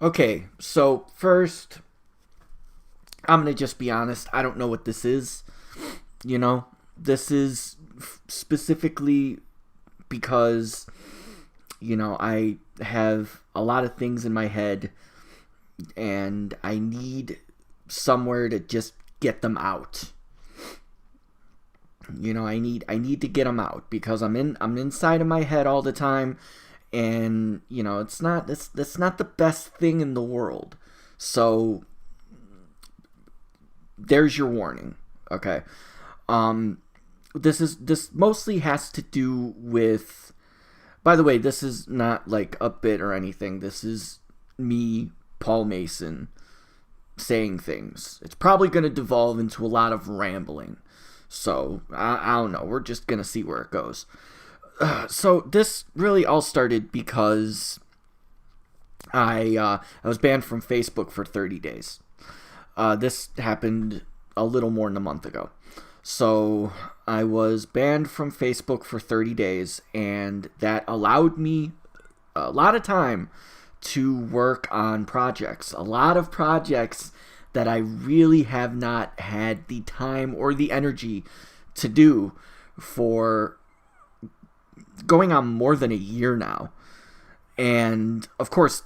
Okay, so first, I'm going to just be honest. I don't know what this is. You know, this is specifically because, I have a lot of things in my head and I need somewhere to just get them out. I need to get them out because I'm inside of my head all the time, and it's not the best thing in the world. So there's your warning. Okay. This mostly has to do with. By the way, this is not like a bit or anything. This is me, Paul Mason, saying things. It's probably going to devolve into a lot of rambling. So I don't know. We're just going to see where it goes. So this really all started because I was banned from Facebook for 30 days. This happened a little more than a month ago. So I was banned from Facebook for 30 days, and that allowed me a lot of time to work on projects. A lot of projects that I really have not had the time or the energy to do for going on more than a year now. And of course,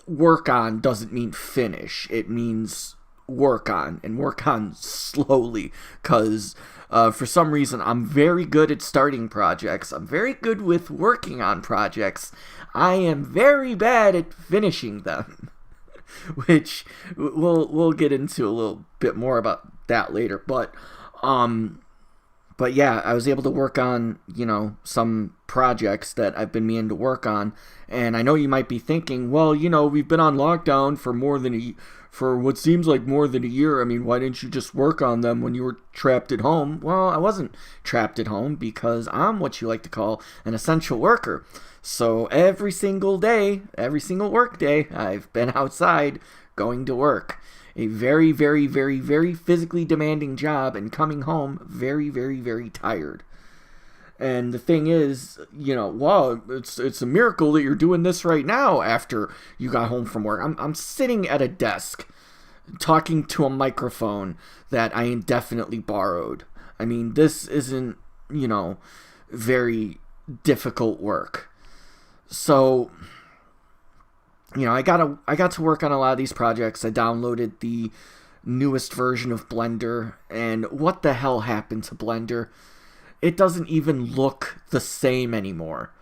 work on doesn't mean finish. It means work on, and work on slowly, because for some reason I'm very good at starting projects. I'm very good with working on projects. I am very bad at finishing them. Which we'll get into a little bit more about that later. But yeah, I was able to work on, some projects that I've been meaning to work on. And I know you might be thinking, well, we've been on lockdown for what seems like more than a year. I mean, why didn't you just work on them when you were trapped at home? Well, I wasn't trapped at home because I'm what you like to call an essential worker. So every single day, every single work day, I've been outside going to work. A very, very, very, very physically demanding job, and coming home very, very, very tired. And the thing is, wow, it's a miracle that you're doing this right now after you got home from work. I'm sitting at a desk talking to a microphone that I indefinitely borrowed. I mean, this isn't, very difficult work. So, I got to work on a lot of these projects. I downloaded the newest version of Blender, and what the hell happened to Blender? It doesn't even look the same anymore.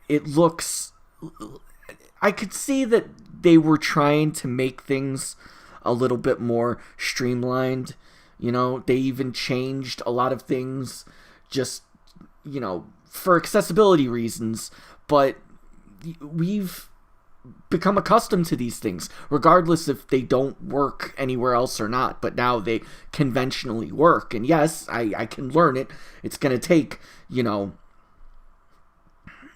It looks... I could see that they were trying to make things a little bit more streamlined. They even changed a lot of things just, for accessibility reasons. But we've become accustomed to these things, regardless if they don't work anywhere else or not. But now they conventionally work. And yes, I can learn it. It's going to take,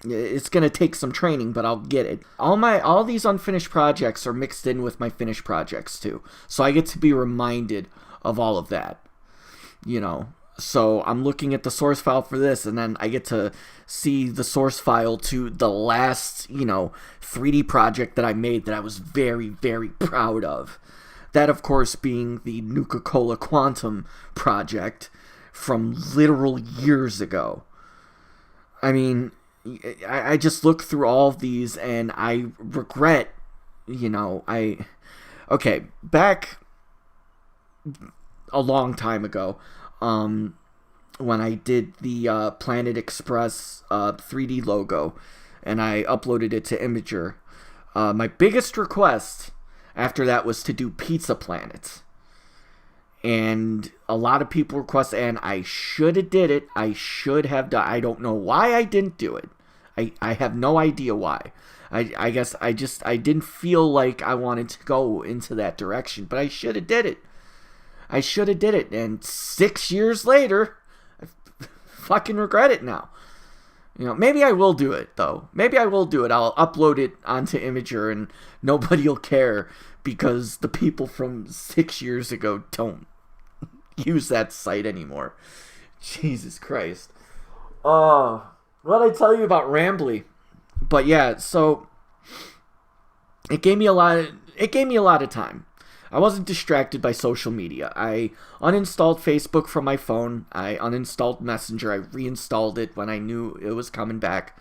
it's going to take some training, but I'll get it. All these unfinished projects are mixed in with my finished projects too. So I get to be reminded of all of that, So I'm looking at the source file for this, and then I get to see the source file to the last, 3D project that I made that I was very, very proud of. That, of course, being the Nuka-Cola Quantum project from literal years ago. I mean, I just look through all of these, and I regret, Okay, back a long time ago, when I did the Planet Express 3D logo, and I uploaded it to Imager. My biggest request after that was to do Pizza Planet. And a lot of people request, and I should have did it. I should have done. I don't know why I didn't do it. I have no idea why. I guess I didn't feel like I wanted to go into that direction, but I should have did it. I should have did it, and 6 years later, I fucking regret it now. Maybe I will do it, though. Maybe I will do it. I'll upload it onto Imager, and nobody will care because the people from 6 years ago don't use that site anymore. Jesus Christ. What did I tell you about Rambly? But yeah, so it gave me a lot of time. I wasn't distracted by social media. I uninstalled Facebook from my phone. I uninstalled Messenger. I reinstalled it when I knew it was coming back.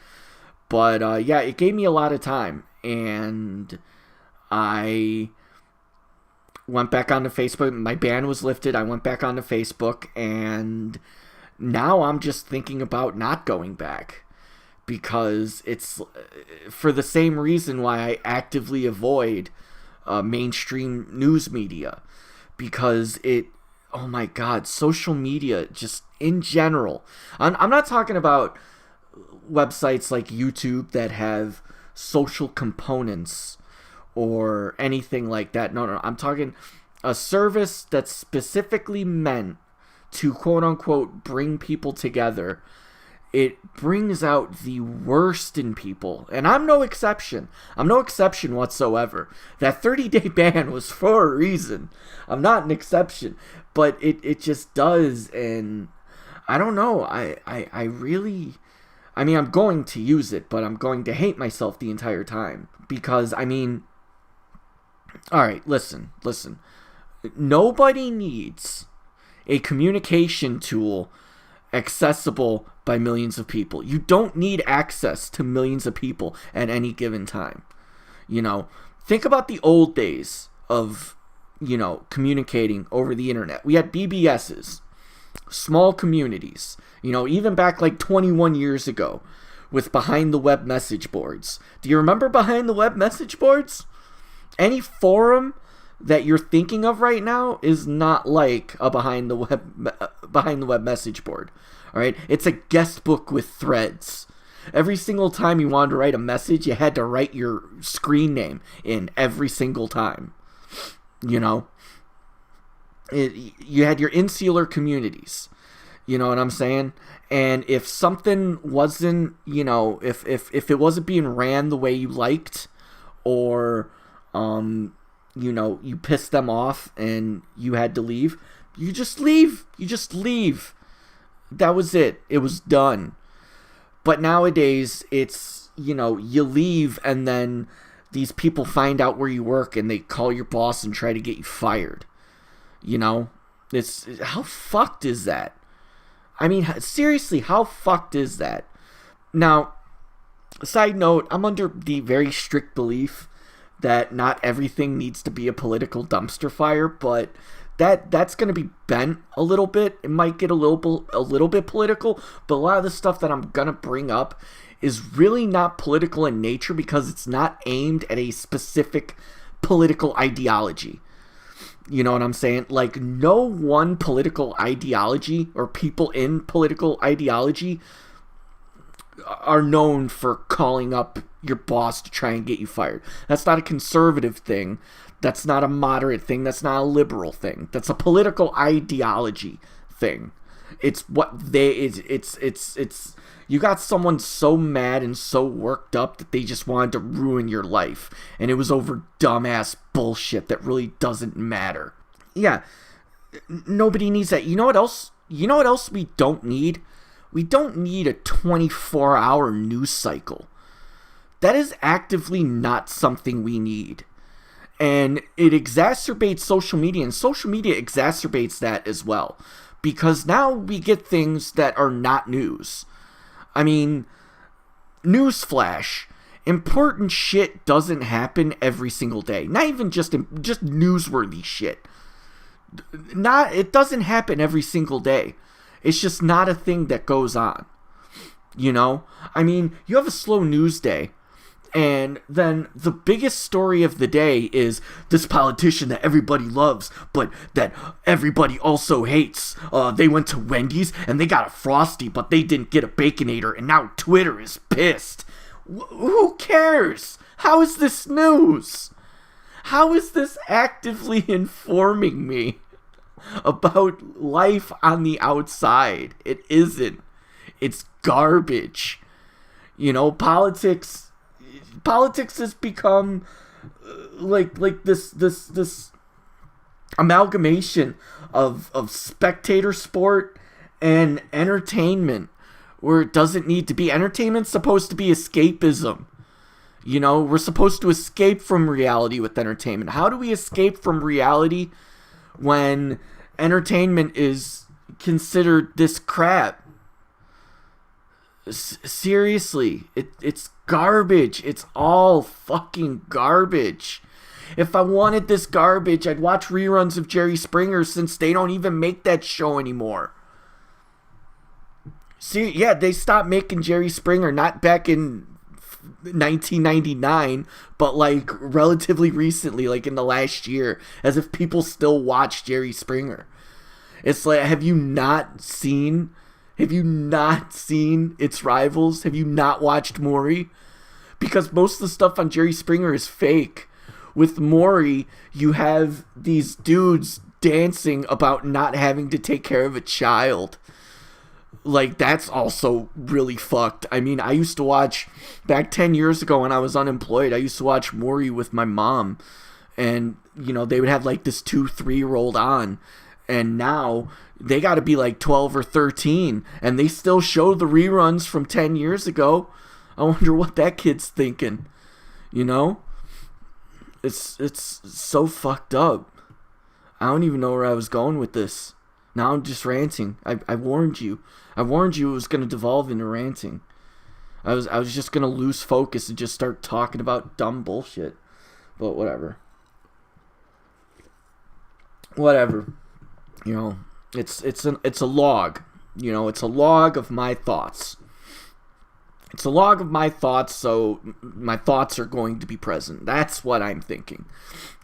But yeah, it gave me a lot of time. And I went back onto Facebook. My ban was lifted. I went back onto Facebook. And now I'm just thinking about not going back. Because it's for the same reason why I actively avoid mainstream news media, because oh my god, social media just in general, I'm not talking about websites like YouTube that have social components or anything like that. No, I'm talking a service that's specifically meant to quote unquote bring people together. It brings out the worst in people. And I'm no exception. I'm no exception whatsoever. That 30-day ban was for a reason. I'm not an exception. But it just does. And I don't know. I really... I mean, I'm going to use it, but I'm going to hate myself the entire time. Because, I mean... Alright, listen. Nobody needs a communication tool accessible by millions of people. You don't need access to millions of people at any given time. You know, think about the old days of, you know, communicating over the internet. We had BBSs, small communities, you know, even back like 21 years ago with behind the web message boards. Do you remember behind the web message boards? Any forum that you're thinking of right now is not like a behind the web message board. All right, it's a guest book with threads. Every single time you wanted to write a message, you had to write your screen name in every single time. You know, you had your insular communities. You know what I'm saying? And if something wasn't, you know, if it wasn't being ran the way you liked, or you know, you pissed them off and you had to leave, you just leave. That was it. It was done. But nowadays, it's, you know, you leave and then these people find out where you work and they call your boss and try to get you fired. You know? How fucked is that? I mean, seriously, how fucked is that? Now, side note, I'm under the very strict belief that not everything needs to be a political dumpster fire, but that's going to be bent a little bit. It might get a little bit political, but a lot of the stuff that I'm going to bring up is really not political in nature because it's not aimed at a specific political ideology. You know what I'm saying? Like, no one political ideology or people in political ideology are known for calling up your boss to try and get you fired. That's not a conservative thing. That's not a moderate thing. That's not a liberal thing. That's a political ideology thing. It's what they... It's you got someone so mad and so worked up that they just wanted to ruin your life. And it was over dumbass bullshit that really doesn't matter. Yeah. Nobody needs that. You know what else? You know what else we don't need? We don't need a 24-hour news cycle. That is actively not something we need. And it exacerbates social media, and social media exacerbates that as well. Because now we get things that are not news. I mean, newsflash. Important shit doesn't happen every single day. Not even just newsworthy shit. It doesn't happen every single day. It's just not a thing that goes on. You know? I mean, you have a slow news day, and then the biggest story of the day is this politician that everybody loves, but that everybody also hates. They went to Wendy's and they got a Frosty, but they didn't get a Baconator, and now Twitter is pissed. Who cares? How is this news? How is this actively informing me about life on the outside? It isn't. It's garbage. You know, politics has become like this amalgamation of spectator sport and entertainment, where it doesn't need to be. Entertainment's supposed to be escapism. You know, we're supposed to escape from reality with entertainment. How do we escape from reality when entertainment is considered this crap? Seriously, it's garbage. It's all fucking garbage. If I wanted this garbage, I'd watch reruns of Jerry Springer, since they don't even make that show anymore. See, yeah, they stopped making Jerry Springer, not back in 1999, but like relatively recently, like in the last year, as if people still watch Jerry Springer. It's like, have you not seen its rivals? Have you not watched Maury? Because most of the stuff on Jerry Springer is fake. With Maury, you have these dudes dancing about not having to take care of a child. Like, that's also really fucked. I mean, I used to watch, back 10 years ago when I was unemployed, I used to watch Maury with my mom. And, you know, they would have like this 2-3-year-old on. And now they got to be like 12 or 13. And they still show the reruns from 10 years ago. I wonder what that kid's thinking. You know? It's so fucked up. I don't even know where I was going with this. Now I'm just ranting. I warned you. I warned you it was going to devolve into ranting. I was just going to lose focus and just start talking about dumb bullshit. But whatever. Whatever. You know, it's a log. You know, it's a log of my thoughts. It's a log of my thoughts, so my thoughts are going to be present. That's what I'm thinking.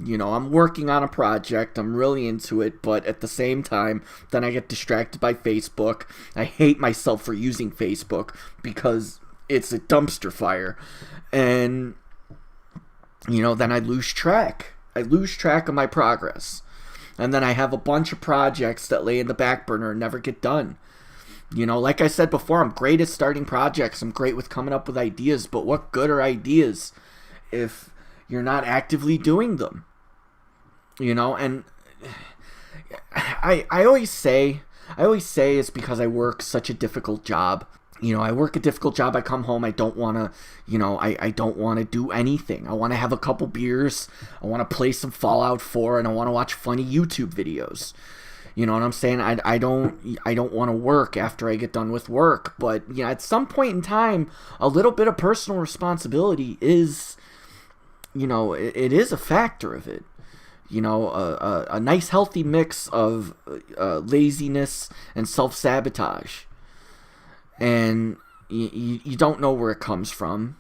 You know, I'm working on a project. I'm really into it, but at the same time, then I get distracted by Facebook. I hate myself for using Facebook because it's a dumpster fire. And, you know, then I lose track. I lose track of my progress. And then I have a bunch of projects that lay in the back burner and never get done. You know, like I said before, I'm great at starting projects. I'm great with coming up with ideas, but what good are ideas if you're not actively doing them? You know, and I always say it's because I work such a difficult job. You know, I work a difficult job. I come home. I don't want to, you know, I don't want to do anything. I want to have a couple beers. I want to play some Fallout 4, and I want to watch funny YouTube videos. You know what I'm saying? I don't want to work after I get done with work. But, you know, at some point in time, a little bit of personal responsibility is, you know, it is a factor of it. You know, a nice healthy mix of laziness and self-sabotage. And you don't know where it comes from.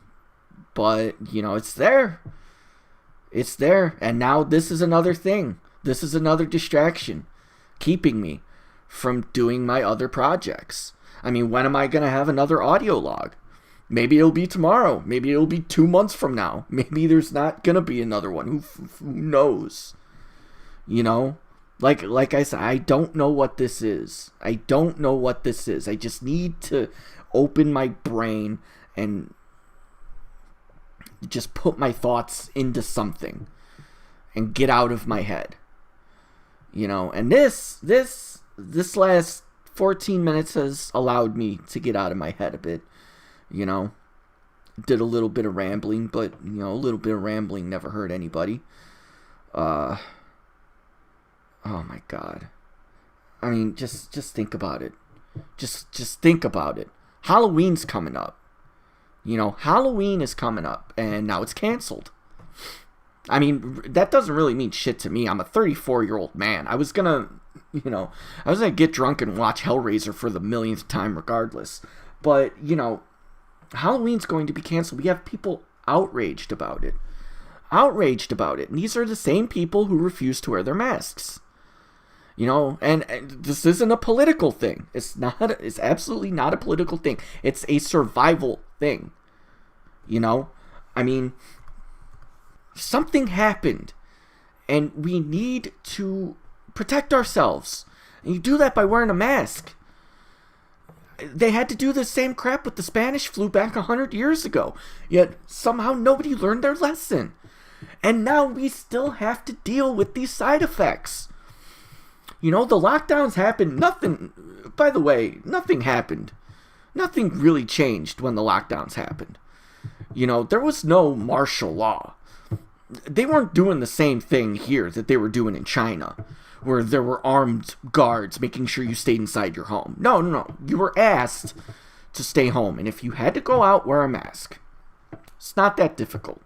But, you know, it's there. It's there. And now this is another thing. This is another distraction, keeping me from doing my other projects. I mean, when am I going to have another audio log? Maybe it'll be tomorrow. Maybe it'll be 2 months from now. Maybe there's not going to be another one. Who knows? You know? Like I said, I don't know what this is. I don't know what this is. I just need to open my brain and just put my thoughts into something and get out of my head. You know, and this last 14 minutes has allowed me to get out of my head a bit. You know, did a little bit of rambling, but, you know, a little bit of rambling never hurt anybody. Oh my God. I mean, just think about it. Just think about it. Halloween's coming up. You know, Halloween is coming up, and now it's canceled. I mean, that doesn't really mean shit to me. I'm a 34-year-old man. I was gonna get drunk and watch Hellraiser for the millionth time regardless. But, you know, Halloween's going to be canceled. We have people outraged about it. And these are the same people who refuse to wear their masks. You know, and this isn't a political thing. It's absolutely not a political thing. It's a survival thing. You know? I mean, something happened, and we need to protect ourselves. And you do that by wearing a mask. They had to do the same crap with the Spanish flu back 100 years ago, yet somehow nobody learned their lesson. And now we still have to deal with these side effects. You know, the lockdowns happened. Nothing happened. Nothing really changed when the lockdowns happened. There was no martial law. They weren't doing the same thing here that they were doing in China, where there were armed guards making sure you stayed inside your home. No. You were asked to stay home, and if you had to go out, wear a mask. It's not that difficult,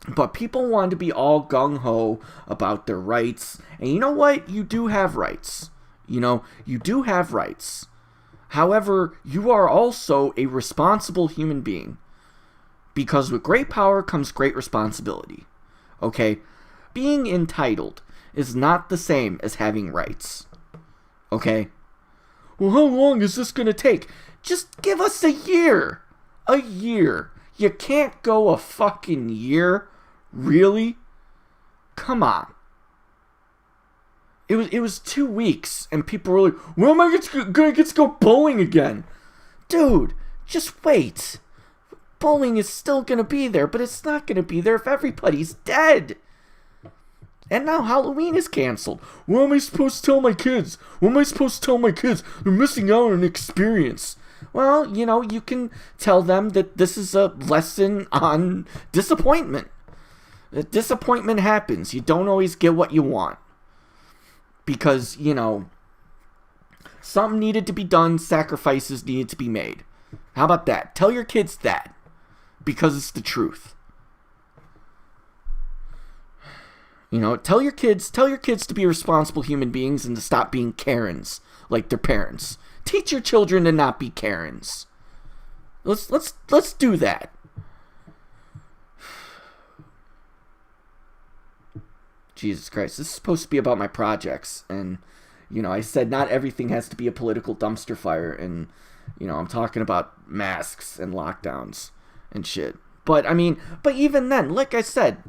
But people wanted to be all gung-ho about their rights. And you know what? You do have rights. You do have rights. However, you are also a responsible human being. Because with great power comes great responsibility. Okay? Being entitled is not the same as having rights. Okay? Well, how long is this going to take? Just give us a year. A year. You can't go a fucking year? Really? Come on. It was 2 weeks, and people were like, when am I gonna get to go bowling again? Dude, just wait. Bowling is still gonna be there, but it's not gonna be there if everybody's dead. And now Halloween is canceled. What am I supposed to tell my kids? They're missing out on an experience. Well, you can tell them that this is a lesson on disappointment. That disappointment happens. You don't always get what you want. Because, something needed to be done, sacrifices needed to be made. How about that? Tell your kids that. Because it's the truth. Tell your kids to be responsible human beings and to stop being Karens like their parents. Teach your children to not be Karens. Let's do that. Jesus Christ, this is supposed to be about my projects, and I said not everything has to be a political dumpster fire, and I'm talking about masks and lockdowns and shit. But even then, like I said,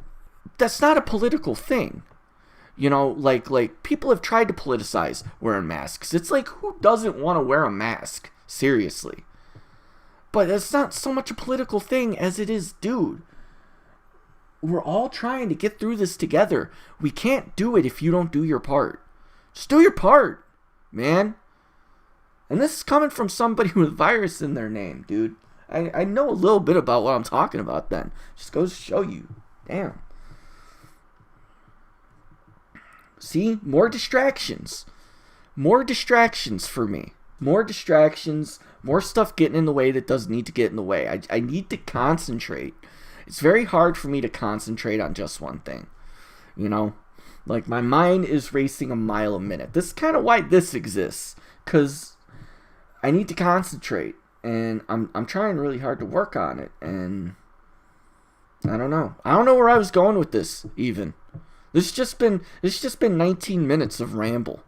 that's not a political thing. Like people have tried to politicize wearing masks. It's like, who doesn't want to wear a mask? Seriously. But it's not so much a political thing as it is, dude. We're all trying to get through this together. We can't do it if you don't do your part. Just do your part, man. And this is coming from somebody with a virus in their name, dude. I know a little bit about what I'm talking about then. Just goes to show you. Damn. See? More distractions. More distractions for me. More distractions. More stuff getting in the way that doesn't need to get in the way. I need to concentrate. It's very hard for me to concentrate on just one thing. Like, my mind is racing a mile a minute. This is kind of why this exists. Because I need to concentrate. And I'm trying really hard to work on it. And I don't know. I don't know where I was going with this, even. This just been 19 minutes of ramble.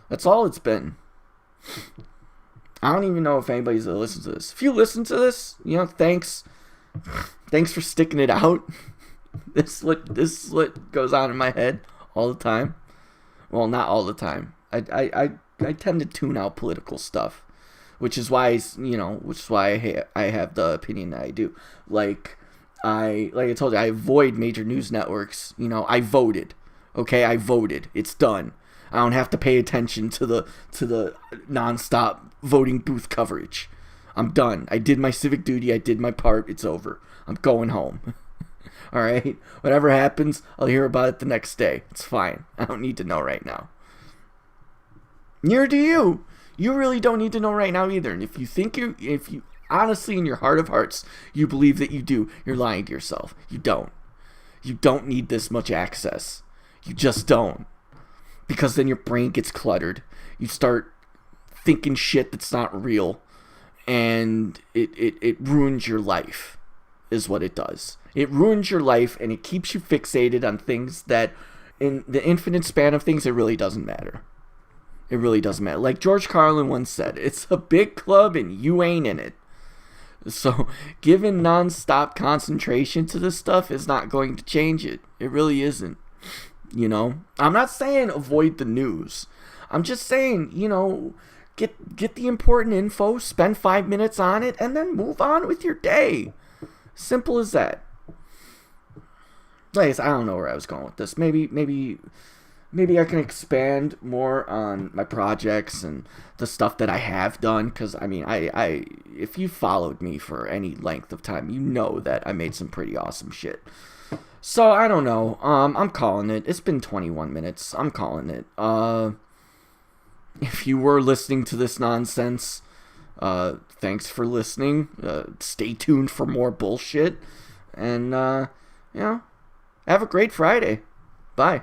That's all it's been. I don't even know if anybody's gonna listen to this. If you listen to this, thanks. Thanks for sticking it out. This slit goes on in my head all the time. Well, not all the time. I tend to tune out political stuff, which is why I have the opinion that I do. Like I told you, I avoid major news networks. I voted. Okay, I voted. It's done. I don't have to pay attention to the nonstop voting booth coverage. I'm done. I did my civic duty. I did my part. It's over. I'm going home. All right? Whatever happens, I'll hear about it the next day. It's fine. I don't need to know right now. Neither do you. You really don't need to know right now either. And if you honestly, in your heart of hearts, you believe that you do, you're lying to yourself. You don't. You don't need this much access. You just don't. Because then your brain gets cluttered. You start thinking shit that's not real. And it ruins your life, is what it does. It ruins your life, and it keeps you fixated on things that, in the infinite span of things, it really doesn't matter. It really doesn't matter. Like George Carlin once said, it's a big club, and you ain't in it. So, giving non-stop concentration to this stuff is not going to change it. It really isn't. I'm not saying avoid the news. I'm just saying, get the important info, spend 5 minutes on it, and then move on with your day. Simple as that. Like I don't know where I was going with this. Maybe maybe I can expand more on my projects and the stuff that I have done. Because I mean, if you followed me for any length of time, you know that I made some pretty awesome shit. So I don't know. I'm calling it. It's been 21 minutes. I'm calling it. If you were listening to this nonsense, thanks for listening. Stay tuned for more bullshit. And, have a great Friday. Bye.